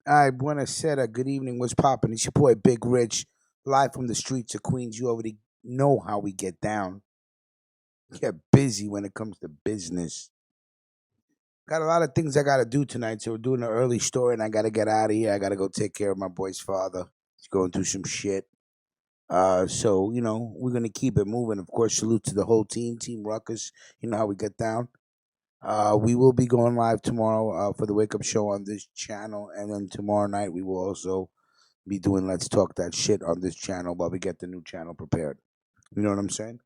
Hi, buonasera. Good evening. What's poppin'? It's your boy Big Rich, live from the streets of Queens. You already know how we get down. Get busy when it comes to business. Got a lot of things I gotta do tonight, so we're doing an early story, and I gotta get out of here. I gotta go take care of my boy's father. He's going through some shit. So we're gonna keep it moving. Of course, salute to the whole team, Team Ruckus. You know how we get down. We will be going live tomorrow for the wake up show on this channel, and then tomorrow night we will also be doing Let's Talk That Shit on this channel while we get the new channel prepared. You know what I'm saying?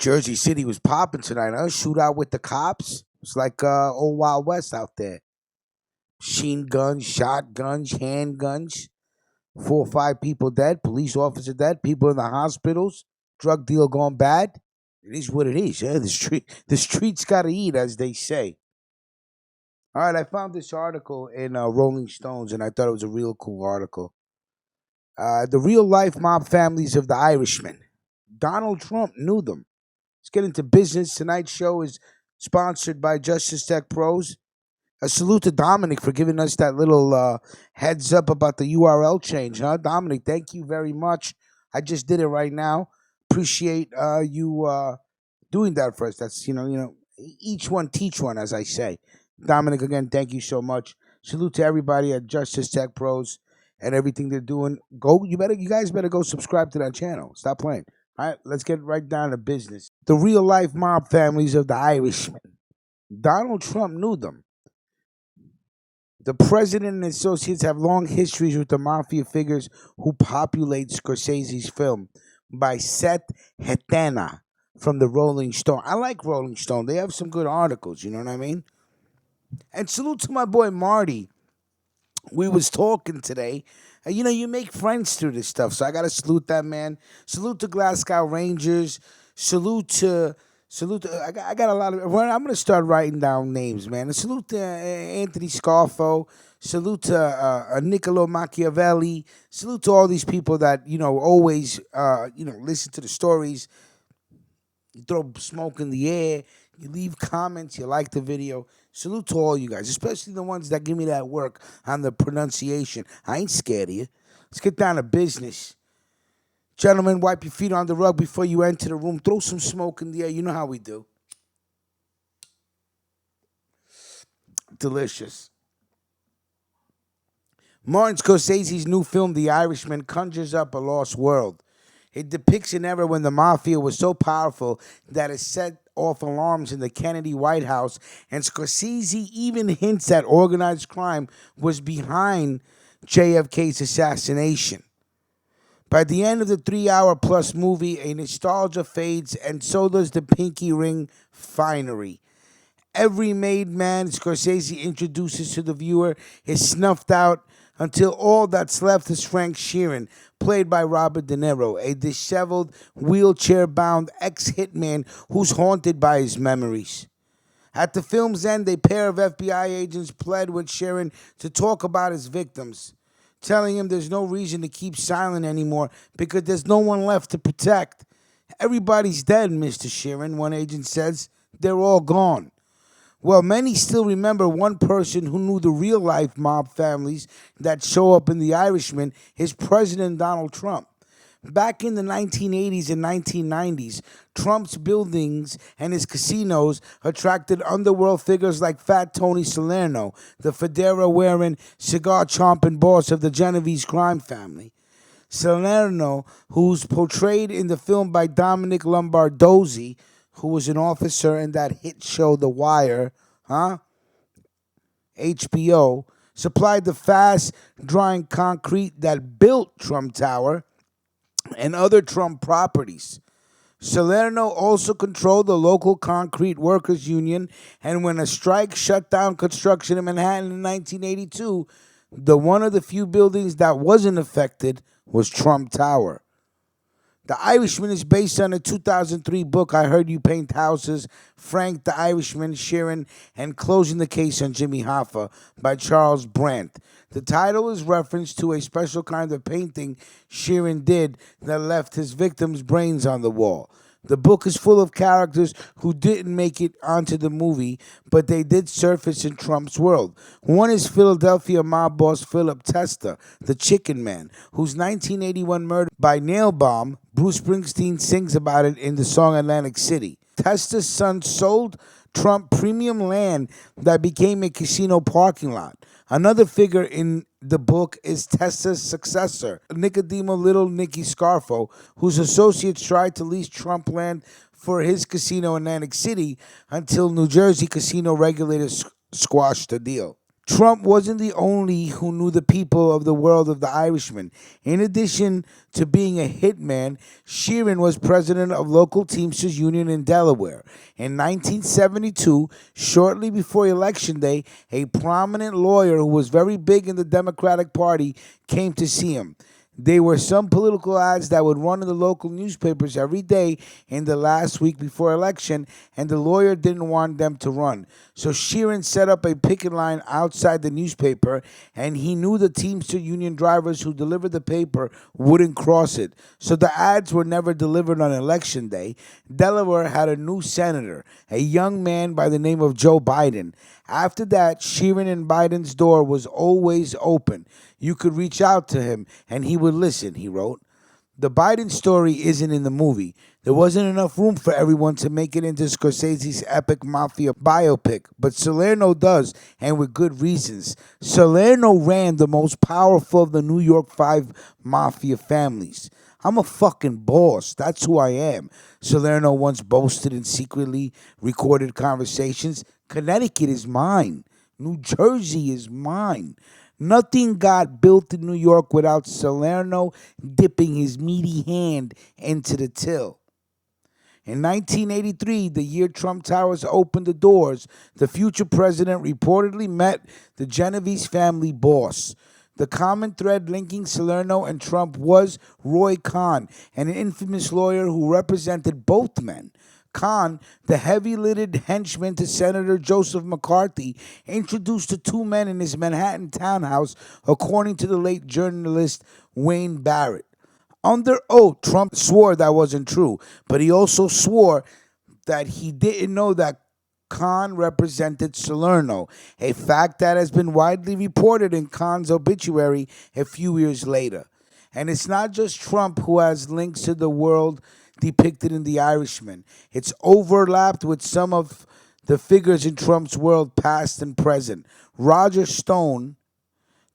Jersey City was popping tonight, huh? Shootout with the cops. It's like old Wild West out there. Machine guns, shotguns, handguns. 4 or 5 people dead, police officer dead, people in the hospitals, drug deal gone bad. It is what it is. Yeah, the streets gotta eat, as they say. All right, I found this article in Rolling Stones, and I thought it was a real cool article. The real life mob families of the Irishman. Donald Trump knew them. Let's get into business. Tonight's show is sponsored by Justice Tech Pros. A salute to Dominic for giving us that little heads up about the URL change, huh? Dominic, thank you very much. I just did it right now. Appreciate you doing that for us. That's each one teach one, as I say. Dominic, again, thank you so much. Salute to everybody at Justice Tech Pros and everything they're doing. You guys better go subscribe to that channel. Stop playing. All right, let's get right down to business. The real life mob families of the Irishman. Donald Trump knew them. The president and associates have long histories with the mafia figures who populate Scorsese's film by Seth Hetana from the Rolling Stone. I like Rolling Stone. They have some good articles, you know what I mean? And salute to my boy Marty. We was talking today. You make friends through this stuff, so I gotta salute that man. Salute to Glasgow Rangers. Salute to. I got a lot of. Well, I'm gonna start writing down names, man. And salute to Anthony Scarfo. Salute to Niccolo Machiavelli. Salute to all these people that always listen to the stories. You throw smoke in the air. You leave comments. You like the video. Salute to all you guys, especially the ones that give me that work on the pronunciation. I ain't scared of you. Let's get down to business. Gentlemen, wipe your feet on the rug before you enter the room. Throw some smoke in the air. You know how we do. Delicious. Martin Scorsese's new film, The Irishman, conjures up a lost world. It depicts an era when the mafia was so powerful that it set off alarms in the Kennedy White House, and Scorsese even hints that organized crime was behind JFK's assassination. By the end of the 3 hour plus movie, a nostalgia fades, and so does the pinky ring finery. Every made man Scorsese introduces to the viewer is snuffed out until all that's left is Frank Sheeran, played by Robert De Niro, a disheveled, wheelchair-bound ex-hitman who's haunted by his memories. At the film's end, a pair of FBI agents pled with Sheeran to talk about his victims, telling him there's no reason to keep silent anymore because there's no one left to protect. Everybody's dead, Mr. Sheeran, one agent says. They're all gone. Well, many still remember one person who knew the real-life mob families that show up in The Irishman is President Donald Trump. Back in the 1980s and 1990s, Trump's buildings and his casinos attracted underworld figures like Fat Tony Salerno, the fedora-wearing, cigar-chomping boss of the Genovese crime family. Salerno, who's portrayed in the film by Dominic Lombardozzi, who was an officer in that hit show The Wire, HBO, supplied the fast-drying concrete that built Trump Tower and other Trump properties. Salerno also controlled the local concrete workers union, and when a strike shut down construction in Manhattan in 1982, one of the few buildings that wasn't affected was Trump Tower. The Irishman is based on a 2003 book, I Heard You Paint Houses, Frank the Irishman, Sheeran, and Closing the Case on Jimmy Hoffa by Charles Brandt. The title is reference to a special kind of painting Sheeran did that left his victims' brains on the wall. The book is full of characters who didn't make it onto the movie, but they did surface in Trump's world. One is Philadelphia mob boss Philip Testa, the Chicken Man, whose 1981 murder by nail bomb, Bruce Springsteen sings about it in the song Atlantic City. Testa's son sold Trump premium land that became a casino parking lot. Another figure in the book is Testa's successor, Nicodemo Little Nicky Scarfo, whose associates tried to lease Trump land for his casino in Atlantic City until New Jersey casino regulators squashed the deal. Trump wasn't the only who knew the people of the world of the Irishman. In addition to being a hitman, Sheeran was president of local Teamsters Union in Delaware. In 1972, shortly before Election Day, a prominent lawyer who was very big in the Democratic Party came to see him. There were some political ads that would run in the local newspapers every day in the last week before election, and the lawyer didn't want them to run. So Sheeran set up a picket line outside the newspaper, and he knew the Teamster Union drivers who delivered the paper wouldn't cross it. So the ads were never delivered on election day. Delaware had a new senator, a young man by the name of Joe Biden. After that, Sheeran and Biden's door was always open. You could reach out to him, and he would listen, he wrote. The Biden story isn't in the movie. There wasn't enough room for everyone to make it into Scorsese's epic Mafia biopic, but Salerno does, and with good reasons. Salerno ran the most powerful of the New York Five Mafia families. I'm a fucking boss. That's who I am. Salerno once boasted in secretly recorded conversations. Connecticut is mine. New Jersey is mine. Nothing got built in New York without Salerno dipping his meaty hand into the till. In 1983, the year Trump Towers opened the doors, the future president reportedly met the Genovese family boss. The common thread linking Salerno and Trump was Roy Cohn, an infamous lawyer who represented both men. Cohn, the heavy-lidded henchman to Senator Joseph McCarthy, introduced the two men in his Manhattan townhouse, according to the late journalist Wayne Barrett. Under oath, Trump swore that wasn't true, but he also swore that he didn't know that Cohn represented Salerno, a fact that has been widely reported in Cohn's obituary a few years later. And it's not just Trump who has links to the world depicted in The Irishman. It's overlapped with some of the figures in Trump's world, past and present. Roger Stone,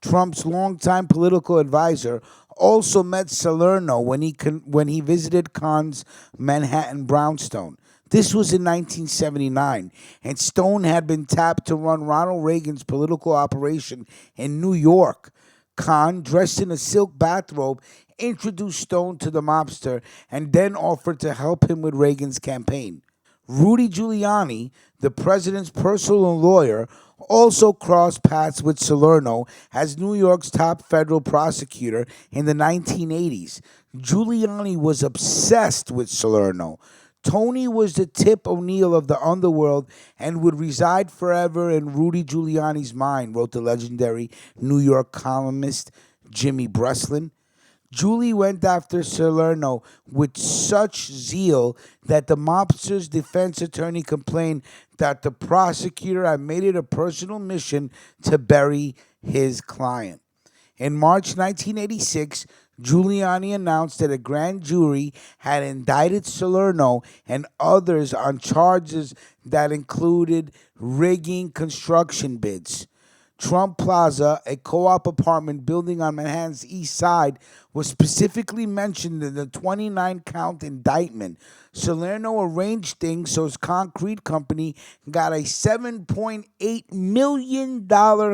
Trump's longtime political advisor, also met Salerno when he visited Cohn's Manhattan brownstone. This was in 1979, and Stone had been tapped to run Ronald Reagan's political operation in New York. Cohn, dressed in a silk bathrobe, introduced Stone to the mobster and then offered to help him with Reagan's campaign. Rudy Giuliani, the president's personal lawyer, also crossed paths with Salerno as New York's top federal prosecutor in the 1980s. Giuliani was obsessed with Salerno. Tony was the Tip O'Neill of the underworld and would reside forever in Rudy Giuliani's mind, wrote the legendary New York columnist Jimmy Breslin. Julie went after Salerno with such zeal that the mobster's defense attorney complained that the prosecutor had made it a personal mission to bury his client. In March 1986, Giuliani announced that a grand jury had indicted Salerno and others on charges that included rigging construction bids. Trump Plaza, a co-op apartment building on Manhattan's east side, was specifically mentioned in the 29-count indictment. Salerno arranged things so his concrete company got a $7.8 million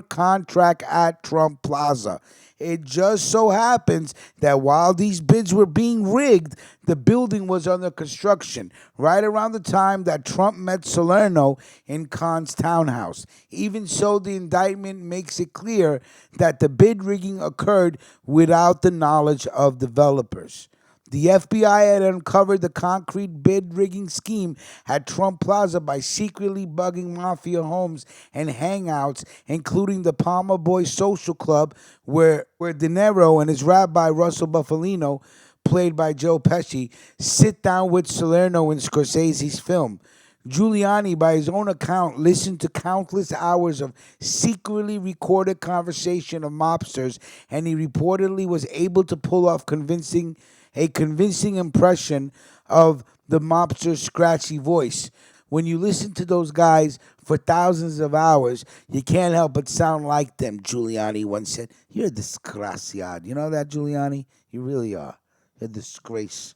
contract at Trump Plaza. It just so happens that while these bids were being rigged, the building was under construction, right around the time that Trump met Salerno in Cohn's townhouse. Even so, the indictment makes it clear that the bid rigging occurred without the knowledge of developers. The FBI had uncovered the concrete bid rigging scheme at Trump Plaza by secretly bugging Mafia homes and hangouts, including the Palmer Boys Social Club, where De Niro and his rabbi Russell Buffalino played by Joe Pesci, sit down with Salerno in Scorsese's film. Giuliani, by his own account, listened to countless hours of secretly recorded conversation of mobsters, and he reportedly was able to pull off convincing impression of the mobster's scratchy voice. When you listen to those guys for thousands of hours, you can't help but sound like them, Giuliani once said. You're a disgraciad. You know that, Giuliani? You really are. You're a disgrace.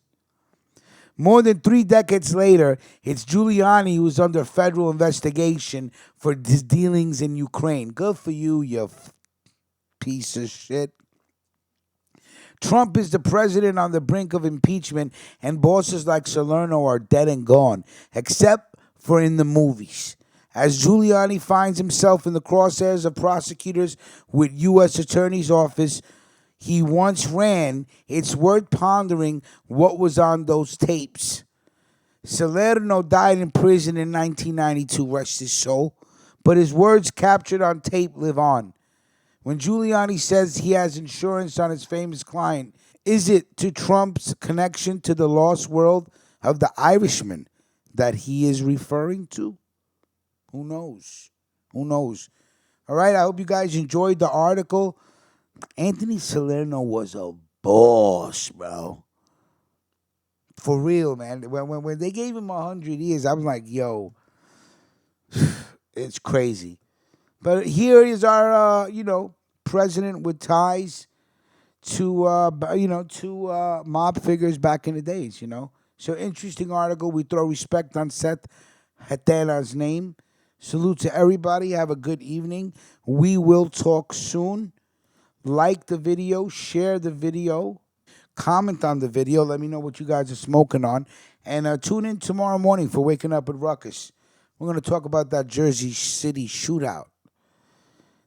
More than 3 decades later, it's Giuliani who's under federal investigation for his dealings in Ukraine. Good for you, you piece of shit. Trump is the president on the brink of impeachment, and bosses like Salerno are dead and gone, except for in the movies. As Giuliani finds himself in the crosshairs of prosecutors with U.S. Attorney's Office he once ran, it's worth pondering what was on those tapes. Salerno died in prison in 1992, rest his soul, but his words captured on tape live on. When Giuliani says he has insurance on his famous client, is it to Trump's connection to the lost world of the Irishman that he is referring to? Who knows? Who knows? All right, I hope you guys enjoyed the article. Anthony Salerno was a boss, bro. For real, man. When they gave him 100 years, I was like, yo, it's crazy. But here is our, president with ties to, mob figures back in the days. So interesting article. We throw respect on Seth Hatela's name. Salute to everybody. Have a good evening. We will talk soon. Like the video, share the video, comment on the video. Let me know what you guys are smoking on. And tune in tomorrow morning for Waking Up with Ruckus. We're going to talk about that Jersey City shootout.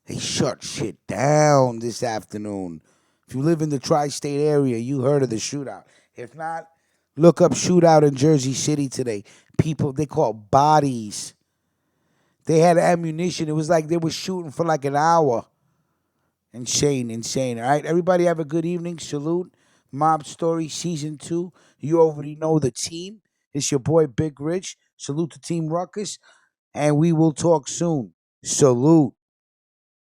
They shut shit down this afternoon. If you live in the tri-state area, you heard of the shootout. If not, look up shootout in Jersey City today. People, they call bodies. They had ammunition. It was like they were shooting for like an hour. Insane. All right, everybody have a good evening. Salute. Mob Story Season 2. You already know the team. It's your boy Big Rich. Salute to Team Ruckus. And we will talk soon. Salute.